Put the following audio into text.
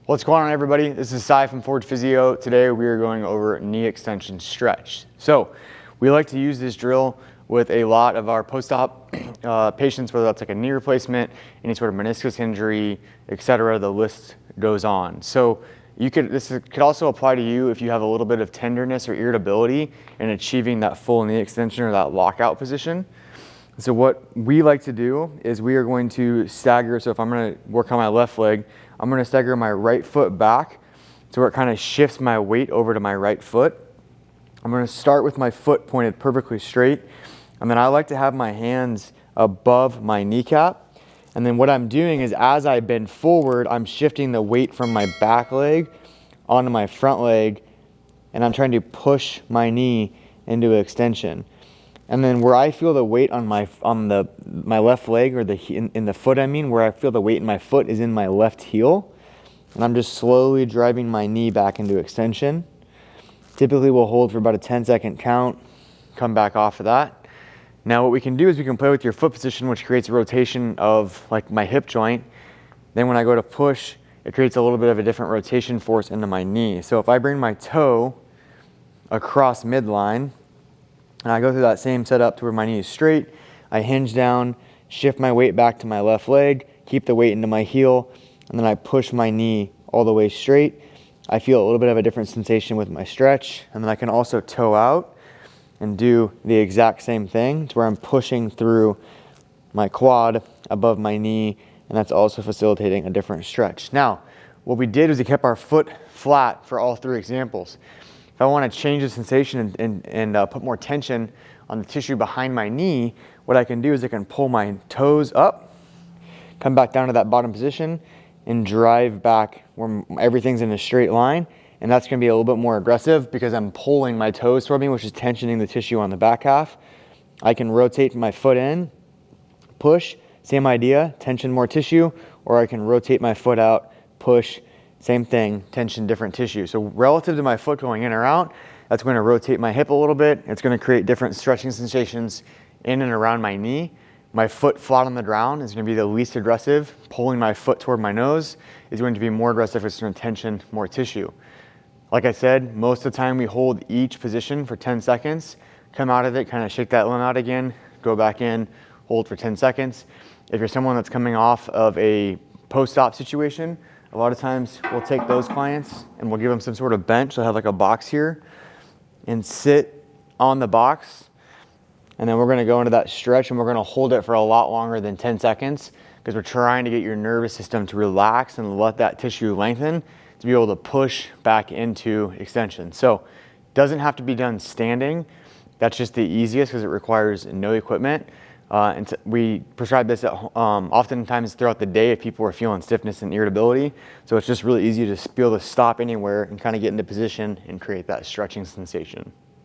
What's going on, everybody? This is Cy from Forge Physio. Today we are going over knee extension stretch. So we like to use this drill with a lot of our post-op patients, whether that's like a knee replacement, any sort of meniscus injury, etc. The list goes on. So this could also apply to you if you have a little bit of tenderness or irritability in achieving that full knee extension or that lockout position. So what we like to do is we are going to stagger. So if I'm going to work on my left leg, I'm going to stagger my right foot back to where it kind of shifts my weight over to my right foot. I'm going to start with my foot pointed perfectly straight. And then I like to have my hands above my kneecap. And then what I'm doing is as I bend forward, I'm shifting the weight from my back leg onto my front leg. And I'm trying to push my knee into extension. And then where I feel the weight on my left leg, or in the foot, where I feel the weight in my foot is in my left heel. And I'm just slowly driving my knee back into extension. Typically we'll hold for about a 10-second count, come back off of that. Now what we can do is we can play with your foot position, which creates a rotation of like my hip joint. Then when I go to push, it creates a little bit of a different rotation force into my knee. So if I bring my toe across midline, and I go through that same setup to where my knee is straight, I hinge down, shift my weight back to my left leg, keep the weight into my heel, and then I push my knee all the way straight. I feel a little bit of a different sensation with my stretch, and then I can also toe out and do the exact same thing to where I'm pushing through my quad above my knee, and that's also facilitating a different stretch. Now, what we did is we kept our foot flat for all three examples. If I want to change the sensation and put more tension on the tissue behind my knee, what I can do is I can pull my toes up, come back down to that bottom position, and drive back where everything's in a straight line. And that's going to be a little bit more aggressive because I'm pulling my toes toward me, which is tensioning the tissue on the back half. I can rotate my foot in, push, same idea, tension more tissue, or I can rotate my foot out, push, same thing, tension different tissue. So relative to my foot going in or out, that's going to rotate my hip a little bit. It's going to create different stretching sensations in and around my knee. My foot flat on the ground is going to be the least aggressive. Pulling my foot toward my nose is going to be more aggressive. It's going to tension more tissue. Like I said, most of the time we hold each position for 10 seconds, come out of it, kind of shake that limb out again, go back in, hold for 10 seconds. If you're someone that's coming off of a post-op situation, a lot of times we'll take those clients and we'll give them some sort of bench. They'll have like a box here and sit on the box. And then we're going to go into that stretch and we're going to hold it for a lot longer than 10 seconds because we're trying to get your nervous system to relax and let that tissue lengthen to be able to push back into extension. So it doesn't have to be done standing. That's just the easiest because it requires no equipment. And we prescribe this oftentimes throughout the day if people are feeling stiffness and irritability. So it's just really easy to be able to stop anywhere and kind of get into position and create that stretching sensation.